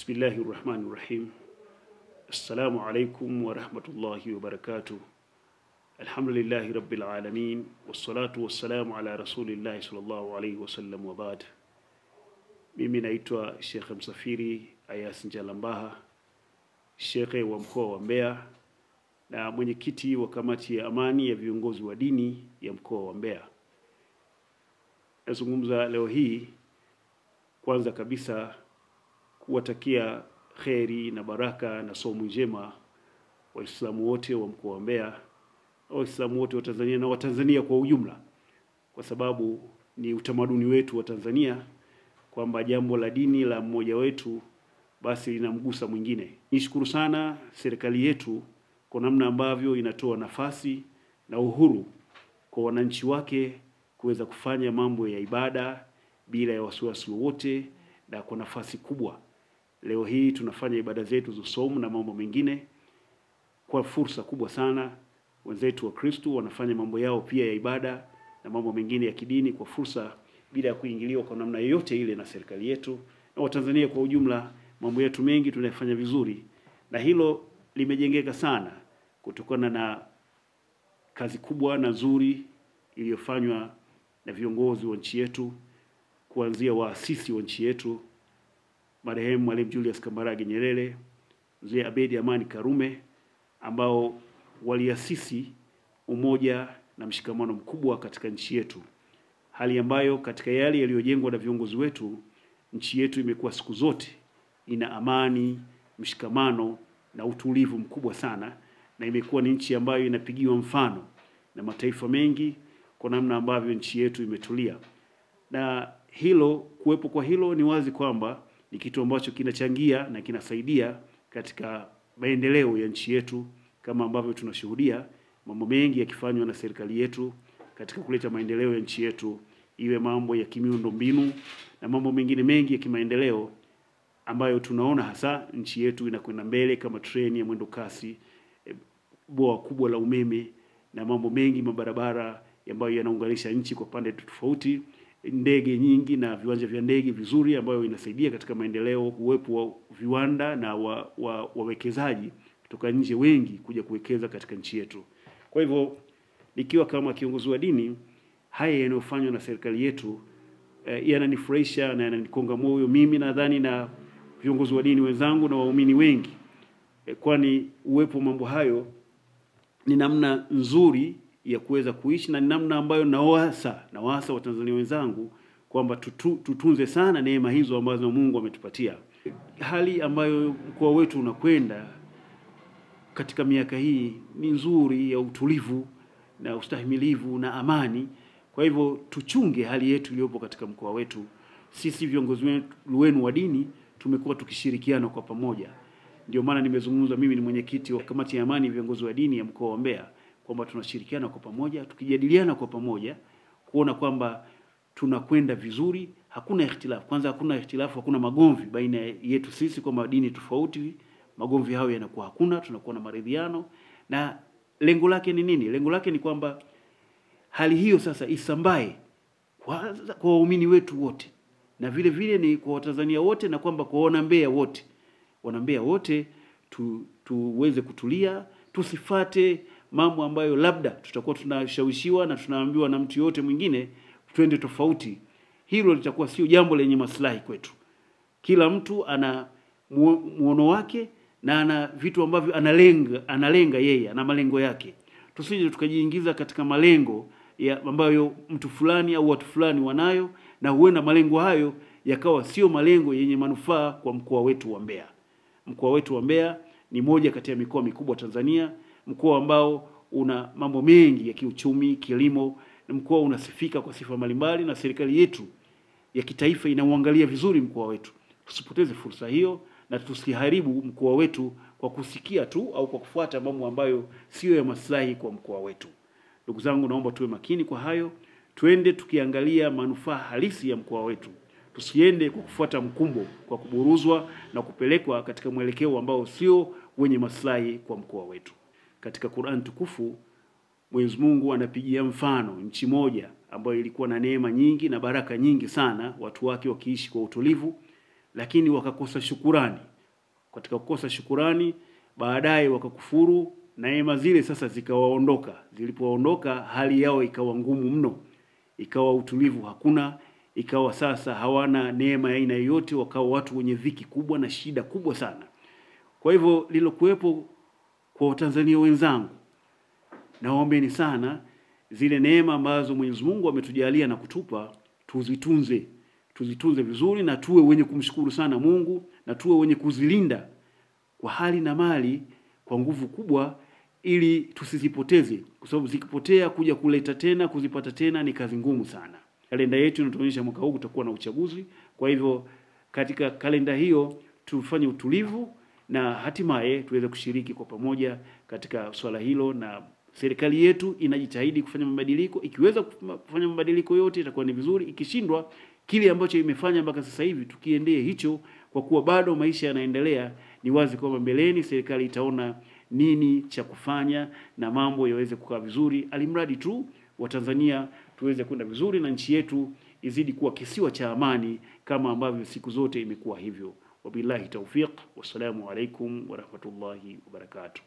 Bismillahirrahmanirrahim. Assalamu alaikum wa rahmatullahi wa barakatuh. Alhamdulillahi rabbil alamin. Wassalatu wassalamu ala rasulillahi sallallahu alaihi wasallam wa baad. Mimi naitwa Sheikh Msafiri Ayas Njalambaha, Sheikh wa mkoa wa Mbeya na mwenyekiti wa kamati ya amani ya viongozi wa dini ya mkoa wa Mbeya. Nazungumza leo hii kwanza kabisa kuwatakia kheri na baraka na somo njema Waislamu wote wa mkoa wa Mbeya na Waislamu wote wa Tanzania na Watanzania kwa ujumla, kwa sababu ni utamaduni wetu wa Tanzania kwamba jambo la dini la mmoja wetu basi linamgusa mwingine. Nishukuru sana serikali yetu kwa namna ambavyo inatoa nafasi na uhuru kwa wananchi wake kuweza kufanya mambo ya ibada bila ya wasiwasi wowote na kwa nafasi kubwa. Leo hii tunafanya ibada zetu za somo na mambo mengine kwa fursa kubwa sana. Wenzetu wa Kristo wanafanya mambo yao pia ya ibada na mambo mengine ya kidini kwa fursa bila ya kuingiliwa kwa namna yoyote ile na serikali yetu. Na Watanzania kwa ujumla, mambo yetu mengi tunayafanya vizuri, na hilo limejengeka sana kutokana na kazi kubwa na nzuri iliyofanywa na viongozi wa nchi yetu, kuanzia waasisi wa nchi yetu marehemu Mwalimu Julius Kambarage Nyerere, Mzee Abedi Amani Karume, ambao waliasisi umoja na mshikamano mkubwa katika nchi yetu. Hali ambayo katika yale yaliyojengwa na viongozi wetu, nchi yetu imekuwa siku zote ina amani, mshikamano na utulivu mkubwa sana, na imekuwa ni nchi ambayo inapigiwa mfano na mataifa mengi kwa namna ambavyo nchi yetu imetulia. Na hilo, kuwepo kwa hilo, ni wazi kwamba ni kitu ambacho kinachangia na kinasaidia katika maendeleo ya nchi yetu, kama ambavyo tunashuhudia mambo mengi yakifanywa na serikali yetu katika kuleta maendeleo ya nchi yetu, iwe mambo ya kimiundo mbinu na mambo mengine mengi ya kimaendeleo ambayo tunaona hasa nchi yetu inakwenda mbele, kama treni ya mwendo kasi, bwawa kubwa la umeme na mambo mengi, mabarabara ambayo yanaunganisha nchi kwa pande tofauti, ndege nyingi na viwanja vya ndege vizuri ambayo inasaidia katika maendeleo, uwepo wa viwanda na wawekezaji kutoka nje wengi kuja kuwekeza katika nchi yetu. Kwa hivyo nikiwa kama kiongozi wa dini, haya yanayofanywa na serikali yetu yananifurahisha na yananikonga moyo mimi, nadhani na viongozi wa dini wenzangu na waumini wengi, kwani uwepo mambo hayo ni namna nzuri ya kuweza kuishi na namna ambayo nawaasa Watanzania wenzangu kwamba tutunze sana neema hizo ambazo Mungu ametupatia. Hali ambayo mkoa wetu unakwenda katika miaka hii ni nzuri ya utulivu na ustahimilivu na amani. Kwa hivyo tuchunge hali yetu iliyopo katika mkoa wetu. Sisi viongozi wenu wa dini tumekuwa tukishirikiana kwa pamoja. Ndio maana nimezungumza, mimi ni mwenyekiti wa kamati ya amani viongozi wa dini ya mkoa wa Mbeya, kwamba tunashirikiana kwa pamoja, tukijadiliana kwa pamoja kuona kwamba tunakwenda vizuri, hakuna ikhtilafu. Kwanza hakuna ikhtilafu, hakuna magomvi baina yetu sisi kwa dini tofauti. Magomvi hayo yanakuwa hakuna, tunakuwa na maridhiano. Na lengo lake ni nini? Lengo lake ni kwamba hali hiyo sasa isambae kwa waumini wetu wote, na vile vile ni kwa Watanzania wote, na kwamba kwa Wanambeya wote. Wanambeya wote tuweze kutulia, tusifate mambo ambayo labda tutakuwa tunashawishiwa na tunaambiwa na mtu yote mwingine twende tofauti. Hilo litakuwa sio jambo lenye maslahi kwetu. Kila mtu ana muono wake na ana vitu ambavyo analenga yeye, ana malengo yake. Tusije tukajiingiza katika malengo ambayo mtu fulani au watu fulani wanayo, na huenda malengo hayo yakawa sio malengo yenye manufaa kwa mkoa wetu wa Mbeya. Mkoa wetu wa Mbeya ni moja kati ya mikoa mikubwa Tanzania, mkoa ambao una mambo mengi ya kiuchumi, kilimo, na mkoa unasifika kwa sifa mbalimbali, na serikali yetu ya kitaifa inauangalia vizuri mkoa wetu. Tusipoteze fursa hiyo na tusiharibu mkoa wetu kwa kusikia tu au kwa kufuata mambo ambayo sio ya maslahi kwa mkoa wetu. Ndugu zangu, naomba tuwe makini kwa hayo. Twende tukiangalia manufaa halisi ya mkoa wetu. Tusiende kwa kufuata mkumbo, kwa kuburuzwa na kupelekwa katika mwelekeo ambao sio wenye maslahi kwa mkoa wetu. Katika Qur'an tukufu, Mwenyezi Mungu anapigia mfano nchi moja ambayo ilikuwa na neema nyingi na baraka nyingi sana, watu wake wakiishi kwa utulivu, lakini wakakosa shukurani. katika kukosa shukurani, baadaye wakakufuru, na neema zile sasa zikawaondoka. Zilipoondoka, hali yao ikawa ngumu mno, ikawa utulivu hakuna, ikawa sasa hawana neema ya aina yoyote, wakawa watu wenye dhiki kubwa na shida kubwa sana. Kwa hivyo lilokuwepo kwa Watanzania wenzangu, naombeni sana zile neema ambazo Mwenyezi Mungu ametujalia na kutupa, tuzitunze vizuri, na tuwe wenye kumshukuru sana Mungu, na tuwe wenye kuzilinda kwa hali na mali, kwa nguvu kubwa, ili tusizipoteze, kwa sababu zikipotea kuja kuleta tena, kuzipata tena ni kazi ngumu sana. Kalenda yetu inatuonyesha mwaka huu kutakuwa na uchaguzi. Kwa hivyo katika kalenda hiyo tufanye utulivu, na hatimaye tuweze kushiriki kwa pamoja katika swala hilo. Na serikali yetu inajitahidi kufanya mabadiliko. Ikiweza kufanya mabadiliko yote itakuwa ni vizuri. Ikishindwa, kile ambacho imefanya mpaka sasa hivi tukiendee hicho, kwa kuwa bado maisha yanaendelea. Ni wazi kwamba mbeleni serikali itaona nini cha kufanya na mambo yaweze kukaa vizuri, alimradi tu Watanzania tuweze kwenda vizuri na nchi yetu izidi kuwa kisiwa cha amani kama ambavyo siku zote imekuwa hivyo. Wabillahi tawfiq. Wassalamu alaikum warahmatullahi wabarakatuh.